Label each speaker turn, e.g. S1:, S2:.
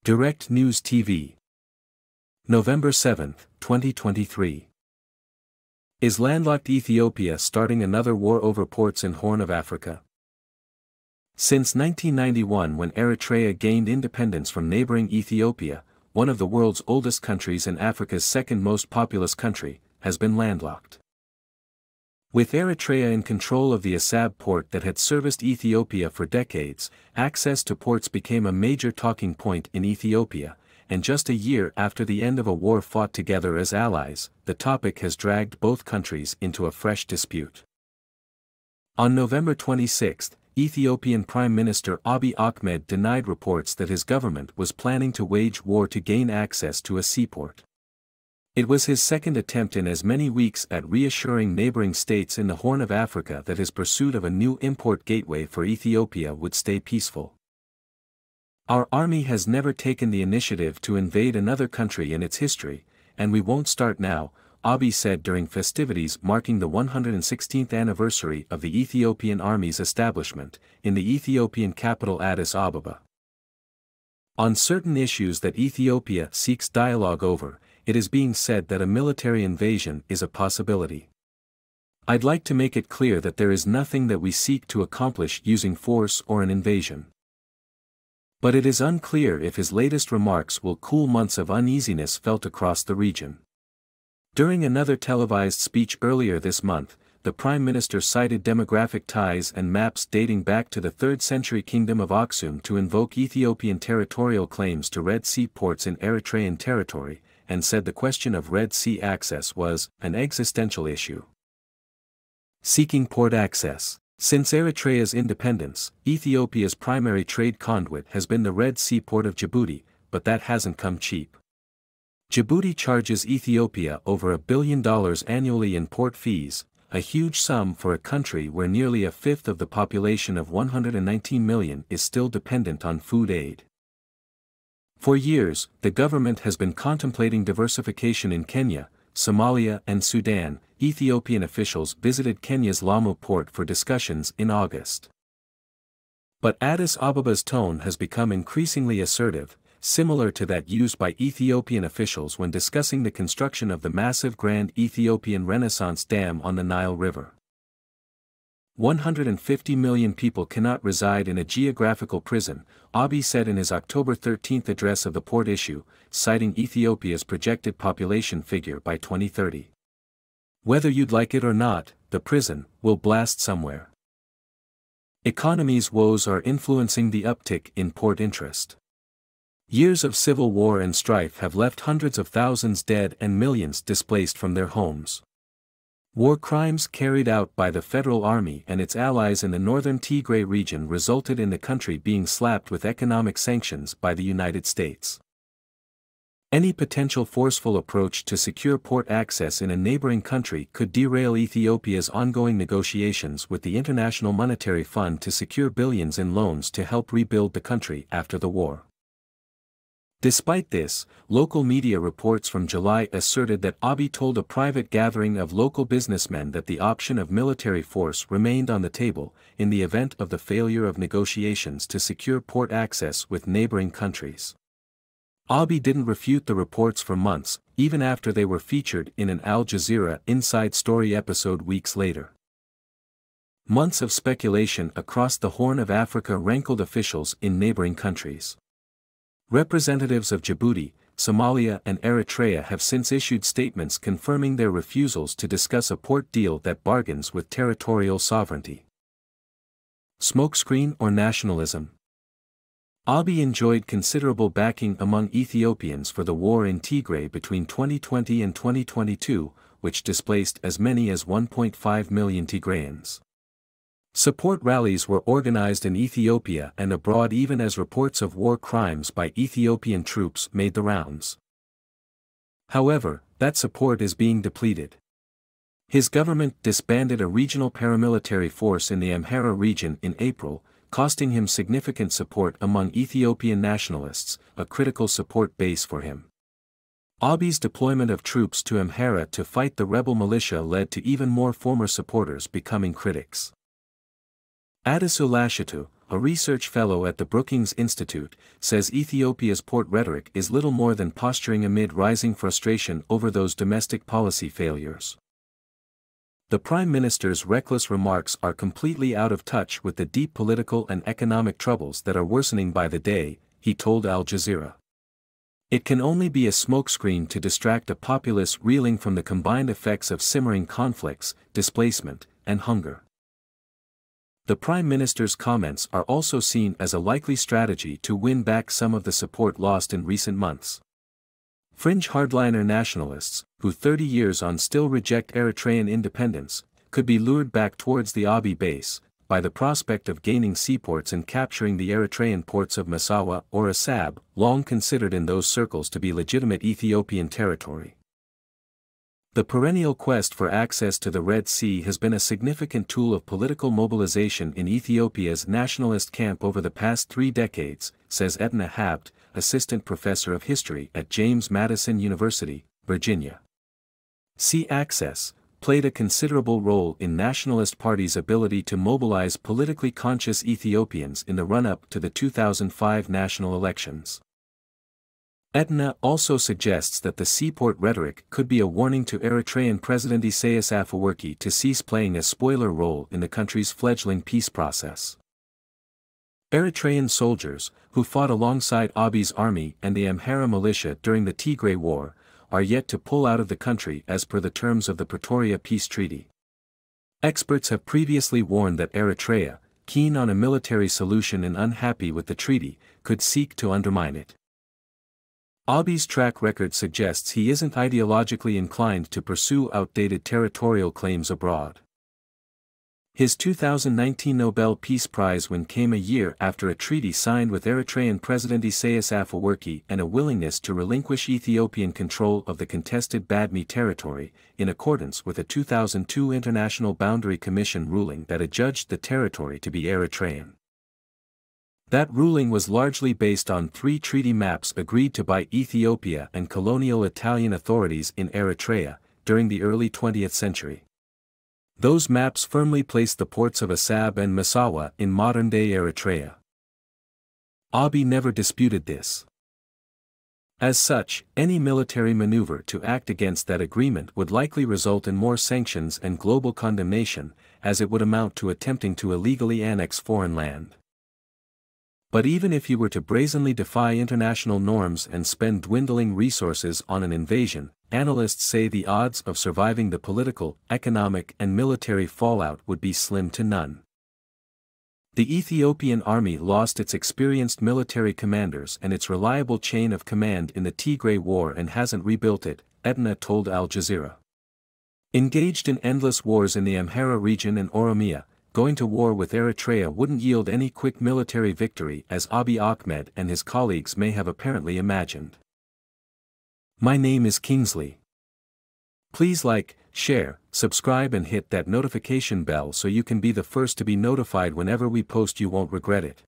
S1: Direct News TV. November 7, 2023. Is landlocked Ethiopia starting another war over ports in Horn of Africa? Since 1991, when Eritrea gained independence from neighboring Ethiopia, one of the world's oldest countries and Africa's second most populous country, has been landlocked. With Eritrea in control of the Assab port that had serviced Ethiopia for decades, access to ports became a major talking point in Ethiopia, and just a year after the end of a war fought together as allies, the topic has dragged both countries into a fresh dispute. On November 26, Ethiopian Prime Minister Abiy Ahmed denied reports that his government was planning to wage war to gain access to a seaport. It was his second attempt in as many weeks at reassuring neighboring states in the Horn of Africa that his pursuit of a new import gateway for Ethiopia would stay peaceful. "Our army has never taken the initiative to invade another country in its history, and we won't start now," Abiy said during festivities marking the 116th anniversary of the Ethiopian Army's establishment, in the Ethiopian capital Addis Ababa. On certain issues that Ethiopia seeks dialogue over, it is being said that a military invasion is a possibility. "I'd like to make it clear that there is nothing that we seek to accomplish using force or an invasion." But it is unclear if his latest remarks will cool months of uneasiness felt across the region. During another televised speech earlier this month, the Prime Minister cited demographic ties and maps dating back to the 3rd century Kingdom of Aksum to invoke Ethiopian territorial claims to Red Sea ports in Eritrean territory, and said the question of Red Sea access was an existential issue. Seeking port access. Since Eritrea's independence, Ethiopia's primary trade conduit has been the Red Sea port of Djibouti, but that hasn't come cheap. Djibouti charges Ethiopia over $1 billion annually in port fees, a huge sum for a country where nearly a fifth of the population of 119 million is still dependent on food aid. For years, the government has been contemplating diversification in Kenya, Somalia and Sudan. Ethiopian officials visited Kenya's Lamu port for discussions in August. But Addis Ababa's tone has become increasingly assertive, similar to that used by Ethiopian officials when discussing the construction of the massive Grand Ethiopian Renaissance Dam on the Nile River. 150 million people cannot reside in a geographical prison, Abiy said in his October 13 address of the port issue, citing Ethiopia's projected population figure by 2030. "Whether you'd like it or not, the prison will blast somewhere." Economy's woes are influencing the uptick in port interest. Years of civil war and strife have left hundreds of thousands dead and millions displaced from their homes. War crimes carried out by the Federal Army and its allies in the northern Tigray region resulted in the country being slapped with economic sanctions by the United States. Any potential forceful approach to secure port access in a neighboring country could derail Ethiopia's ongoing negotiations with the International Monetary Fund to secure billions in loans to help rebuild the country after the war. Despite this, local media reports from July asserted that Abiy told a private gathering of local businessmen that the option of military force remained on the table, in the event of the failure of negotiations to secure port access with neighboring countries. Abiy didn't refute the reports for months, even after they were featured in an Al Jazeera Inside Story episode weeks later. Months of speculation across the Horn of Africa rankled officials in neighboring countries. Representatives of Djibouti, Somalia and Eritrea have since issued statements confirming their refusals to discuss a port deal that bargains with territorial sovereignty. Smokescreen or nationalism? Abiy enjoyed considerable backing among Ethiopians for the war in Tigray between 2020 and 2022, which displaced as many as 1.5 million Tigrayans. Support rallies were organized in Ethiopia and abroad even as reports of war crimes by Ethiopian troops made the rounds. However, that support is being depleted. His government disbanded a regional paramilitary force in the Amhara region in April, costing him significant support among Ethiopian nationalists, a critical support base for him. Abiy's deployment of troops to Amhara to fight the rebel militia led to even more former supporters becoming critics. Adisu Lashitu, a research fellow at the Brookings Institute, says Ethiopia's port rhetoric is little more than posturing amid rising frustration over those domestic policy failures. The Prime Minister's reckless remarks are completely out of touch with the deep political and economic troubles that are worsening by the day, he told Al Jazeera. It can only be a smokescreen to distract a populace reeling from the combined effects of simmering conflicts, displacement, and hunger. The Prime Minister's comments are also seen as a likely strategy to win back some of the support lost in recent months. Fringe hardliner nationalists, who 30 years on still reject Eritrean independence, could be lured back towards the Abiy base by the prospect of gaining seaports and capturing the Eritrean ports of Massawa or Assab, long considered in those circles to be legitimate Ethiopian territory. The perennial quest for access to the Red Sea has been a significant tool of political mobilization in Ethiopia's nationalist camp over the past 3 decades, says Etna Habt, assistant professor of history at James Madison University, Virginia. Sea access played a considerable role in nationalist parties' ability to mobilize politically conscious Ethiopians in the run-up to the 2005 national elections. Etna also suggests that the seaport rhetoric could be a warning to Eritrean President Isaias Afwerki to cease playing a spoiler role in the country's fledgling peace process. Eritrean soldiers, who fought alongside Abiy's army and the Amhara militia during the Tigray War, are yet to pull out of the country as per the terms of the Pretoria Peace Treaty. Experts have previously warned that Eritrea, keen on a military solution and unhappy with the treaty, could seek to undermine it. Abiy's track record suggests he isn't ideologically inclined to pursue outdated territorial claims abroad. His 2019 Nobel Peace Prize win came a year after a treaty signed with Eritrean President Isaias Afwerki and a willingness to relinquish Ethiopian control of the contested Badme territory, in accordance with a 2002 International Boundary Commission ruling that adjudged the territory to be Eritrean. That ruling was largely based on 3 treaty maps agreed to by Ethiopia and colonial Italian authorities in Eritrea, during the early 20th century. Those maps firmly placed the ports of Assab and Massawa in modern-day Eritrea. Abiy never disputed this. As such, any military maneuver to act against that agreement would likely result in more sanctions and global condemnation, as it would amount to attempting to illegally annex foreign land. But even if you were to brazenly defy international norms and spend dwindling resources on an invasion, analysts say the odds of surviving the political, economic and military fallout would be slim to none. The Ethiopian army lost its experienced military commanders and its reliable chain of command in the Tigray War and hasn't rebuilt it, Etna told Al Jazeera. Engaged in endless wars in the Amhara region and Oromia, going to war with Eritrea wouldn't yield any quick military victory as Abiy Ahmed and his colleagues may have apparently imagined. My name is Kingsley. Please like, share, subscribe and hit that notification bell so you can be the first to be notified whenever we post. You won't regret it.